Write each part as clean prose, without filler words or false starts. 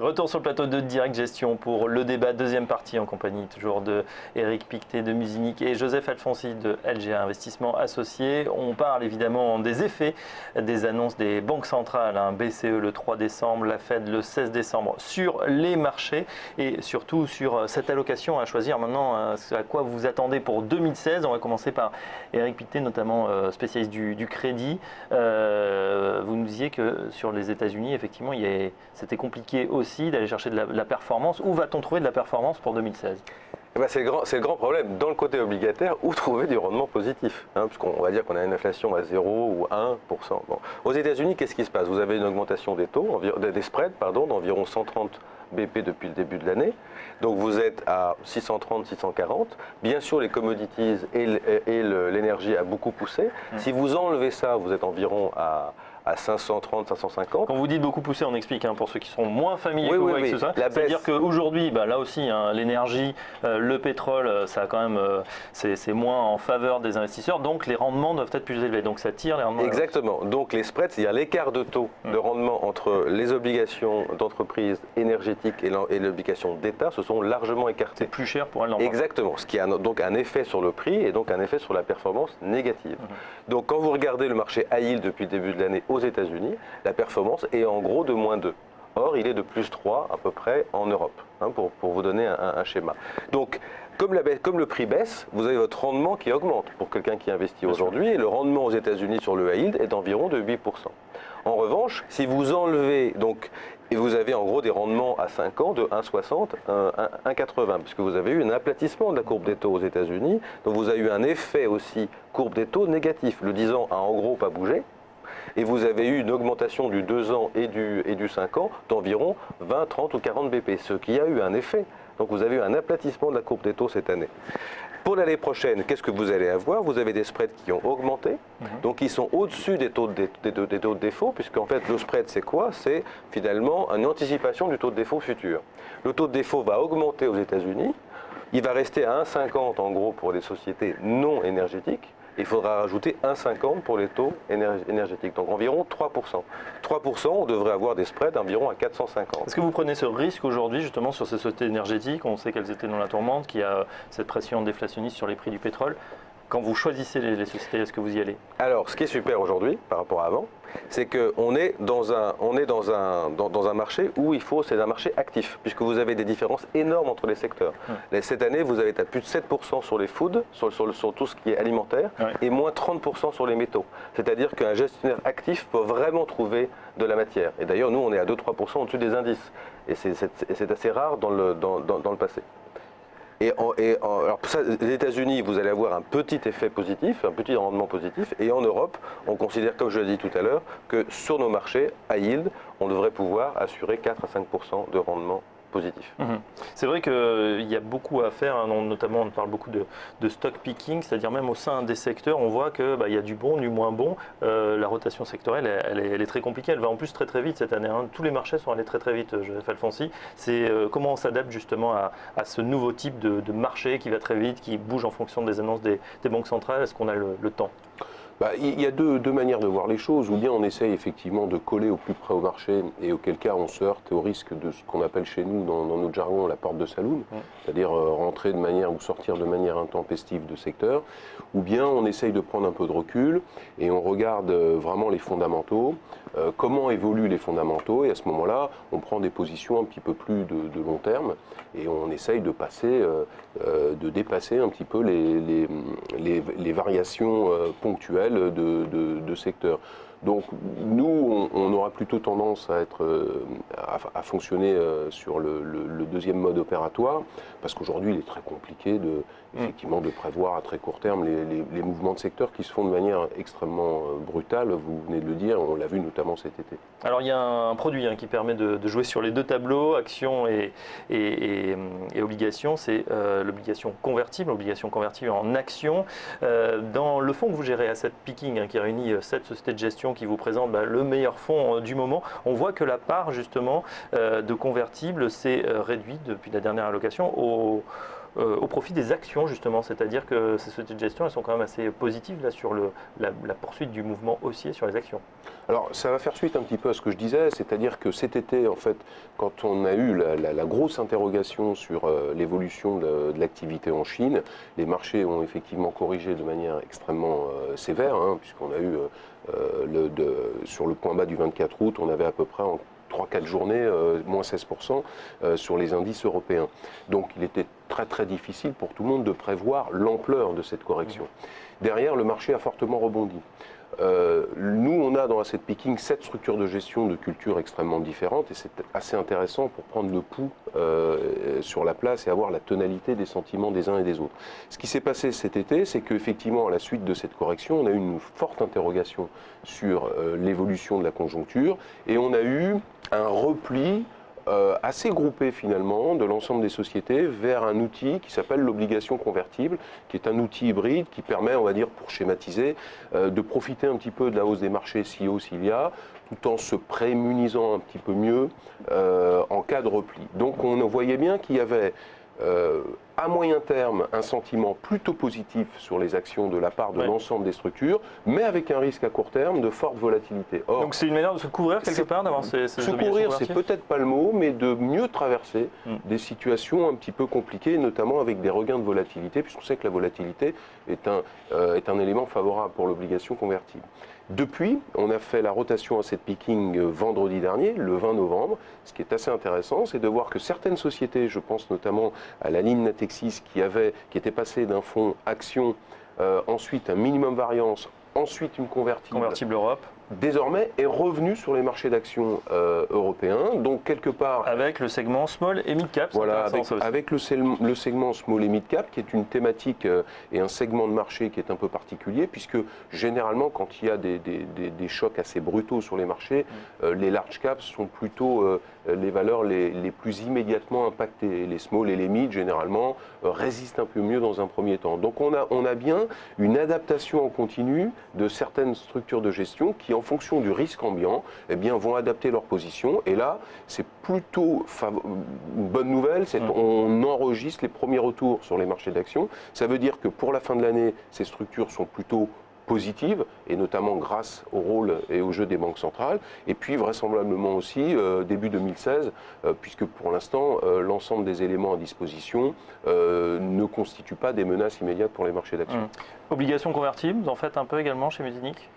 Retour sur le plateau de Direct Gestion pour le débat, deuxième partie en compagnie toujours de Éric Pictet de Musinic et Joseph Alfonsi de LGA Investissement Associés. On parle évidemment des effets des annonces des banques centrales, BCE le 3 décembre, la Fed le 16 décembre sur les marchés et surtout sur cette allocation à choisir maintenant, à quoi vous attendez pour 2016. On va commencer par Éric Pictet, notamment spécialiste du crédit. Vous nous disiez que sur les États-Unis, effectivement, c'était compliqué aussi d'aller chercher de la performance. Où va-t-on trouver de la performance pour 2016 ? Eh ben c'est le grand problème. Dans le côté obligataire, où trouver du rendement positif, puisqu'on va dire qu'on a une inflation à 0 ou 1%. Bon. Aux États-Unis, qu'est-ce qui se passe? Vous avez une augmentation des taux, des spreads d'environ 130 BP depuis le début de l'année. Donc vous êtes à 630, 640. Bien sûr, les commodities et l'énergie a beaucoup poussé. Si vous enlevez ça, vous êtes environ à 530, 550. Quand vous dites beaucoup poussé, on explique pour ceux qui sont moins familiers avec ça. C'est-à-dire qu'aujourd'hui, là aussi, l'énergie, le pétrole, ça a quand même, c'est moins en faveur des investisseurs, donc les rendements doivent être plus élevés. Donc ça tire les rendements. Exactement. Donc les spreads, c'est-à-dire l'écart de taux de rendement entre les obligations d'entreprise énergétiques et l'obligation d'État se sont largement écartés. C'est plus cher pour elles d'emprunter. Exactement. Ce qui a donc un effet sur le prix et donc un effet sur la performance négative. Donc quand vous regardez le marché high yield depuis le début de l'année aux États-Unis, la performance est en gros de -2. Or, il est de +3 à peu près en Europe, pour vous donner un schéma. Donc, comme le prix baisse, vous avez votre rendement qui augmente pour quelqu'un qui investit aujourd'hui. Et le rendement aux États-Unis sur le high yield est d'environ de 8%. En revanche, si vous enlevez, et vous avez en gros des rendements à 5 ans de 1,60, 1,80, puisque vous avez eu un aplatissement de la courbe des taux aux États-Unis, donc vous avez eu un effet aussi courbe des taux négatif. Le 10 ans a en gros pas bougé. Et vous avez eu une augmentation du 2 ans et du 5 ans d'environ 20, 30 ou 40 BP, ce qui a eu un effet. Donc vous avez eu un aplatissement de la courbe des taux cette année. Pour l'année prochaine, qu'est-ce que vous allez avoir? Vous avez des spreads qui ont augmenté, donc ils sont au-dessus des taux de défaut, puisqu'en fait le spread c'est quoi? C'est finalement une anticipation du taux de défaut futur. Le taux de défaut va augmenter aux États-Unis, il va rester à 1,50 en gros pour les sociétés non énergétiques. Il faudra rajouter 1,50 pour les taux énergétiques, donc environ 3%. 3%, on devrait avoir des spreads environ à 450. Est-ce que vous prenez ce risque aujourd'hui justement sur ces sociétés énergétiques? On sait qu'elles étaient dans la tourmente, qu'il y a cette pression déflationniste sur les prix du pétrole. Quand vous choisissez les sociétés, est-ce que vous y allez? Alors, ce qui est super aujourd'hui par rapport à avant, c'est qu'on est dans un marché où c'est un marché actif, puisque vous avez des différences énormes entre les secteurs. Cette année, vous avez à plus de 7% sur les foods, sur tout ce qui est alimentaire, et moins 30% sur les métaux. C'est-à-dire qu'un gestionnaire actif peut vraiment trouver de la matière. Et d'ailleurs, nous, on est à 2-3% au-dessus des indices. Et c'est assez rare dans le passé. Alors pour ça, les États-Unis, vous allez avoir un petit effet positif, un petit rendement positif. Et en Europe, on considère, comme je l'ai dit tout à l'heure, que sur nos marchés, à yield, on devrait pouvoir assurer 4 à 5% de rendement positif. C'est vrai qu'il y a beaucoup à faire, notamment on parle beaucoup de stock picking, c'est-à-dire même au sein des secteurs, on voit qu'il y a du bon, du moins bon. La rotation sectorielle, elle est très compliquée, elle va en plus très vite cette année. Tous les marchés sont allés très vite, Joseph Alfonsi. C'est comment on s'adapte justement à ce nouveau type de marché qui va très vite, qui bouge en fonction des annonces des banques centrales. Est-ce qu'on a le temps? Il y a deux manières de voir les choses, ou bien on essaye effectivement de coller au plus près au marché, et auquel cas on se heurte au risque de ce qu'on appelle chez nous, dans notre jargon, la porte de saloon, c'est-à-dire rentrer de manière ou sortir de manière intempestive de secteur, ou bien on essaye de prendre un peu de recul, et on regarde vraiment les fondamentaux, comment évoluent les fondamentaux, et à ce moment-là, on prend des positions un petit peu plus de long terme, et on essaye de dépasser un petit peu les variations ponctuelles de secteur. Donc nous, on aura plutôt tendance à fonctionner sur le deuxième mode opératoire, parce qu'aujourd'hui il est très compliqué effectivement de prévoir à très court terme les mouvements de secteur qui se font de manière extrêmement brutale, vous venez de le dire, on l'a vu notamment cet été. Alors il y a un produit qui permet de jouer sur les deux tableaux, actions et obligations, c'est l'obligation convertible en actions. Dans le fonds que vous gérez, Asset Picking, qui réunit 7 sociétés de gestion qui vous présentent le meilleur fonds du moment, on voit que la part justement de convertibles s'est réduite depuis la dernière allocation au profit des actions justement, c'est-à-dire que ces sociétés de gestion, elles sont quand même assez positives là, sur la poursuite du mouvement haussier sur les actions. Alors, ça va faire suite un petit peu à ce que je disais, c'est-à-dire que cet été, en fait, quand on a eu la grosse interrogation sur l'évolution de l'activité en Chine, les marchés ont effectivement corrigé de manière extrêmement sévère, hein, puisqu'on a eu, sur le point bas du 24 août, on avait à peu près en 3-4 journées, moins 16% sur les indices européens. Donc il était très très difficile pour tout le monde de prévoir l'ampleur de cette correction. Derrière, le marché a fortement rebondi. Nous, on a dans Asset Picking 7 structures de gestion de cultures extrêmement différentes et c'est assez intéressant pour prendre le pouls sur la place et avoir la tonalité des sentiments des uns et des autres. Ce qui s'est passé cet été, c'est qu'effectivement, à la suite de cette correction, on a eu une forte interrogation sur l'évolution de la conjoncture et on a eu un repli assez groupé finalement de l'ensemble des sociétés vers un outil qui s'appelle l'obligation convertible, qui est un outil hybride qui permet, on va dire pour schématiser, de profiter un petit peu de la hausse des marchés si hausse il y a, tout en se prémunisant un petit peu mieux en cas de repli. Donc on voyait bien qu'il y avait à moyen terme un sentiment plutôt positif sur les actions de la part de l'ensemble des structures, mais avec un risque à court terme de forte volatilité. Or, donc c'est une manière de se couvrir quelque part, d'avoir ces se couvrir, c'est peut-être pas le mot, mais de mieux traverser des situations un petit peu compliquées, notamment avec des regains de volatilité, puisqu'on sait que la volatilité est un élément favorable pour l'obligation convertible. Depuis, on a fait la rotation Asset Picking vendredi dernier, le 20 novembre. Ce qui est assez intéressant, c'est de voir que certaines sociétés, je pense notamment à la ligne Natixis qui était passée d'un fonds action, ensuite un minimum variance, ensuite une convertible Europe, désormais est revenu sur les marchés d'actions européens. Donc quelque part avec le segment small et mid cap. Voilà, avec le segment small et mid cap qui est une thématique et un segment de marché qui est un peu particulier puisque généralement quand il y a des chocs assez brutaux sur les marchés, les large caps sont plutôt les valeurs les plus immédiatement impactées. Les small et les mid généralement résistent un peu mieux dans un premier temps. Donc on a bien une adaptation en continu de certaines structures de gestion qui en fonction du risque ambiant, eh bien, vont adapter leur position. Et là, c'est plutôt une bonne nouvelle, c'est qu'on enregistre les premiers retours sur les marchés d'actions. Ça veut dire que pour la fin de l'année, ces structures sont plutôt positives, et notamment grâce au rôle et au jeu des banques centrales, et puis vraisemblablement aussi début 2016, puisque pour l'instant, l'ensemble des éléments à disposition ne constituent pas des menaces immédiates pour les marchés d'actions. Obligations convertibles, vous en faites un peu également chez Musinich ?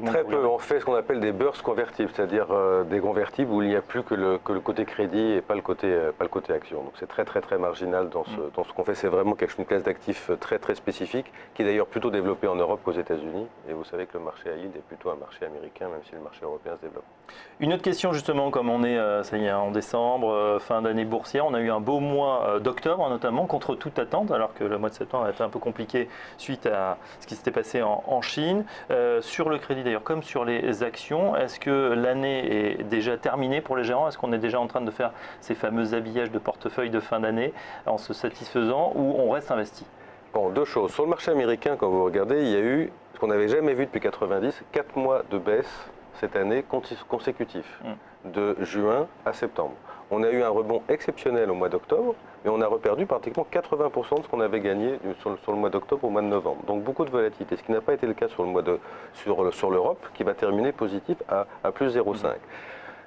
Très peu, on fait ce qu'on appelle des bursts convertibles, c'est-à-dire des convertibles où il n'y a plus que le côté crédit et pas le côté action. Donc c'est très très très marginal dans ce qu'on fait. C'est vraiment une classe d'actifs très très spécifique qui est d'ailleurs plutôt développée en Europe qu'aux États-Unis. Et vous savez que le marché à yield est plutôt un marché américain, même si le marché européen se développe. Une autre question justement, comme on est ça y est, en décembre, fin d'année boursière, on a eu un beau mois d'octobre notamment, contre toute attente, alors que le mois de septembre a été un peu compliqué suite à ce qui s'était passé en Chine. Sur le crédit d'ailleurs, comme sur les actions, est-ce que l'année est déjà terminée pour les gérants? Est-ce qu'on est déjà en train de faire ces fameux habillages de portefeuille de fin d'année en se satisfaisant ou on reste investi? Bon, deux choses. Sur le marché américain, quand vous regardez, il y a eu ce qu'on n'avait jamais vu depuis 90, 4 mois de baisse cette année consécutifs, de juin à septembre. On a eu un rebond exceptionnel au mois d'octobre, mais on a reperdu pratiquement 80% de ce qu'on avait gagné sur le mois d'octobre au mois de novembre. Donc beaucoup de volatilité, ce qui n'a pas été le cas sur l'Europe, qui va terminer positif à plus 0,5.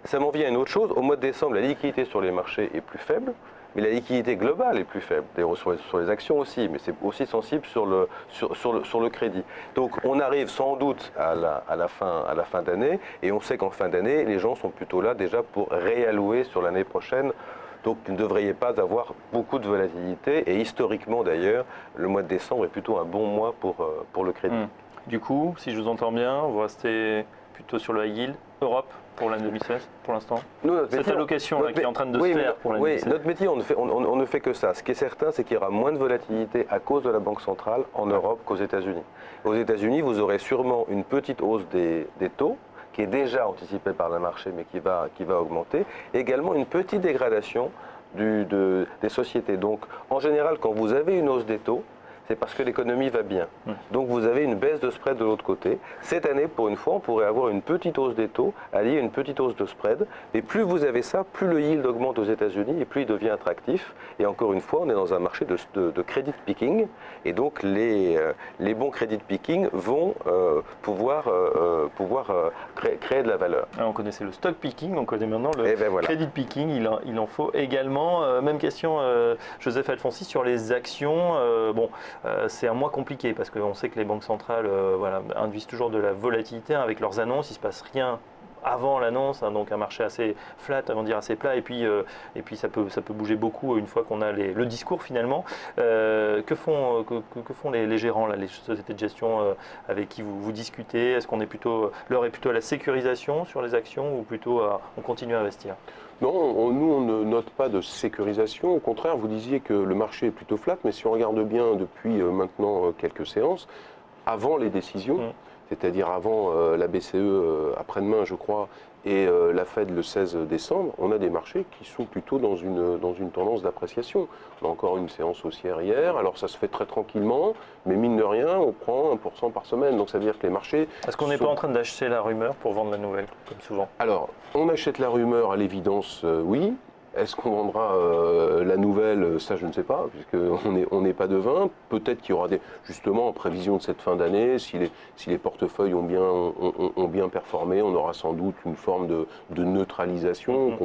Ça m'en vient à une autre chose. Au mois de décembre, la liquidité sur les marchés est plus faible, mais la liquidité globale est plus faible. D'ailleurs sur les actions aussi, mais c'est aussi sensible sur le crédit. Donc on arrive sans doute à la fin d'année, et on sait qu'en fin d'année, les gens sont plutôt là déjà pour réallouer sur l'année prochaine. Donc il ne devrait pas avoir beaucoup de volatilité. Et historiquement d'ailleurs, le mois de décembre est plutôt un bon mois pour le crédit. Du coup, si je vous entends bien, vous restez plutôt sur le high yield Europe pour l'année 2016 pour l'instant. Cette allocation qui est en train de se faire pour l'année 2016. Notre métier, on ne fait que ça. Ce qui est certain, c'est qu'il y aura moins de volatilité à cause de la Banque centrale en Europe qu'aux États-Unis. Aux États-Unis, vous aurez sûrement une petite hausse des taux, qui est déjà anticipée par le marché, mais qui va augmenter. Et également une petite dégradation des sociétés. Donc, en général, quand vous avez une hausse des taux, c'est parce que l'économie va bien. Donc vous avez une baisse de spread de l'autre côté. Cette année, pour une fois, on pourrait avoir une petite hausse des taux alliée à une petite hausse de spread. Et plus vous avez ça, plus le yield augmente aux États-Unis et plus il devient attractif. Et encore une fois, on est dans un marché de credit picking. Et donc les bons credit picking vont pouvoir créer de la valeur. On connaissait le stock picking, on connaît maintenant le voilà. credit picking, il en faut également. Même question, Joseph Alfonsi, sur les actions. C'est un mois compliqué parce qu'on sait que les banques centrales induisent toujours de la volatilité avec leurs annonces. Il ne se passe rien avant l'annonce, donc un marché assez flat, avant de dire assez plat, et puis ça peut bouger beaucoup une fois qu'on a le discours finalement. Que font les gérants, là, les sociétés de gestion avec qui vous discutez? Est-ce qu'on est l'heure est plutôt à la sécurisation sur les actions ou plutôt on continue à investir? Non, nous on ne note pas de sécurisation. Au contraire, vous disiez que le marché est plutôt flat, mais si on regarde bien depuis maintenant quelques séances, avant les décisions, c'est-à-dire avant la BCE après-demain, je crois, et la Fed le 16 décembre, on a des marchés qui sont plutôt dans une tendance d'appréciation. On a encore une séance haussière hier, alors ça se fait très tranquillement, mais mine de rien, on prend 1% par semaine. Donc ça veut dire que les marchés... Est-ce qu'on n'est pas en train d'acheter la rumeur pour vendre la nouvelle, comme souvent? Alors, on achète la rumeur, à l'évidence, oui. Est-ce qu'on vendra la nouvelle? Ça, je ne sais pas, puisqu'on n'est pas devin. Peut-être qu'il y aura justement en prévision de cette fin d'année, si les portefeuilles ont bien performé, on aura sans doute une forme de neutralisation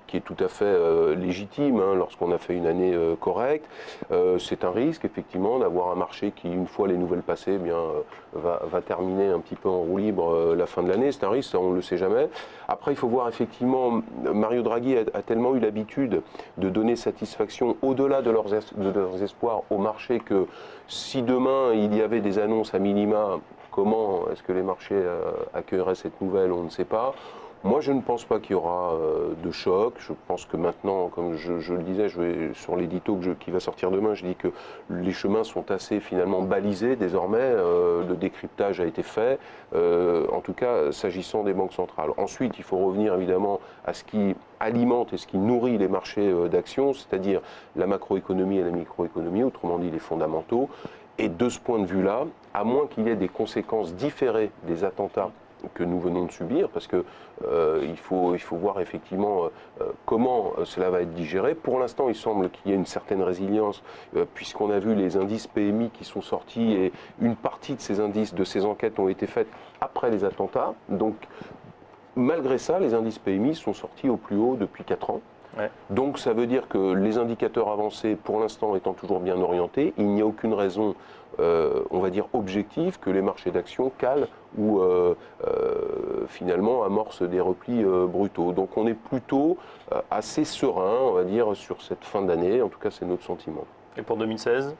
qui est tout à fait légitime lorsqu'on a fait une année correcte. C'est un risque, effectivement, d'avoir un marché qui, une fois les nouvelles passées, va terminer un petit peu en roue libre la fin de l'année. C'est un risque, ça, on ne le sait jamais. Après, il faut voir, effectivement, Mario Draghi a tellement eu l'habitude de donner satisfaction au-delà de leurs espoirs au marché que si demain il y avait des annonces à minima, comment est-ce que les marchés accueilleraient cette nouvelle, on ne sait pas. Moi, je ne pense pas qu'il y aura de choc. Je pense que maintenant, comme je le disais, sur l'édito qui va sortir demain, je dis que les chemins sont assez finalement balisés désormais. Le décryptage a été fait, en tout cas s'agissant des banques centrales. Ensuite, il faut revenir évidemment à ce qui alimente et ce qui nourrit les marchés d'actions, c'est-à-dire la macroéconomie et la microéconomie, autrement dit les fondamentaux. Et de ce point de vue-là, à moins qu'il y ait des conséquences différées des attentats que nous venons de subir, parce que il faut voir effectivement comment cela va être digéré. Pour l'instant, il semble qu'il y ait une certaine résilience, puisqu'on a vu les indices PMI qui sont sortis, et une partie de ces indices, de ces enquêtes ont été faites après les attentats. Donc, malgré ça, les indices PMI sont sortis au plus haut depuis 4 ans. Ouais. Donc ça veut dire que les indicateurs avancés, pour l'instant étant toujours bien orientés, il n'y a aucune raison, on va dire objective, que les marchés d'actions calent ou finalement amorcent des replis brutaux. Donc on est plutôt assez serein, on va dire, sur cette fin d'année. En tout cas, c'est notre sentiment. Et pour 2016 ?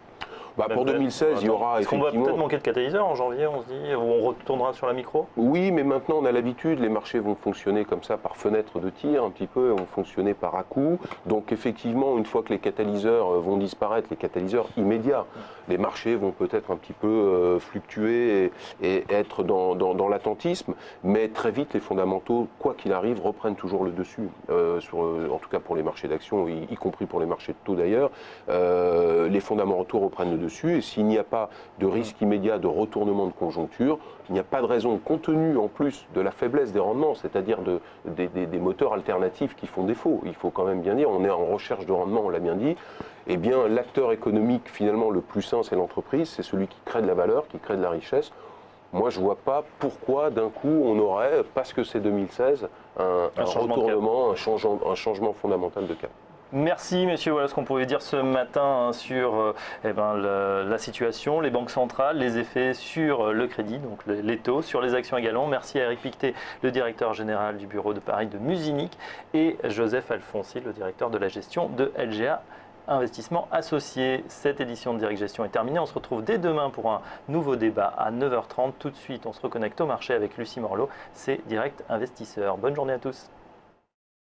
Pour 2016, il y aura effectivement... Est-ce qu'on va peut-être manquer de catalyseur en janvier, on se dit, ou on retournera sur la micro? Oui, mais maintenant on a l'habitude, les marchés vont fonctionner comme ça par fenêtre de tir un petit peu, vont fonctionner par à-coups. Donc effectivement, une fois que les catalyseurs vont disparaître, les catalyseurs immédiats, les marchés vont peut-être un petit peu fluctuer et être dans l'attentisme, mais très vite les fondamentaux, quoi qu'il arrive, reprennent toujours le dessus, en tout cas pour les marchés d'actions, y compris pour les marchés de taux d'ailleurs. Les fondamentaux reprennent le dessus, et s'il n'y a pas de risque immédiat de retournement de conjoncture, il n'y a pas de raison, compte tenu en plus de la faiblesse des rendements, c'est-à-dire des moteurs alternatifs qui font défaut. Il faut quand même bien dire, on est en recherche de rendement, on l'a bien dit. Eh bien, l'acteur économique finalement le plus sain, c'est l'entreprise, c'est celui qui crée de la valeur, qui crée de la richesse. Moi, je ne vois pas pourquoi d'un coup on aurait, parce que c'est 2016, un retournement, un changement fondamental de cap. Merci messieurs, voilà ce qu'on pouvait dire ce matin sur la situation, les banques centrales, les effets sur le crédit, donc les taux, sur les actions également. Merci à Éric Pictet, le directeur général du bureau de Paris de Musinich, et Joseph Alfonsi, le directeur de la gestion de LGA Investissement Associé. Cette édition de Direct Gestion est terminée. On se retrouve dès demain pour un nouveau débat à 9h30. Tout de suite, on se reconnecte au marché avec Lucie Morlot, c'est Direct Investisseur. Bonne journée à tous.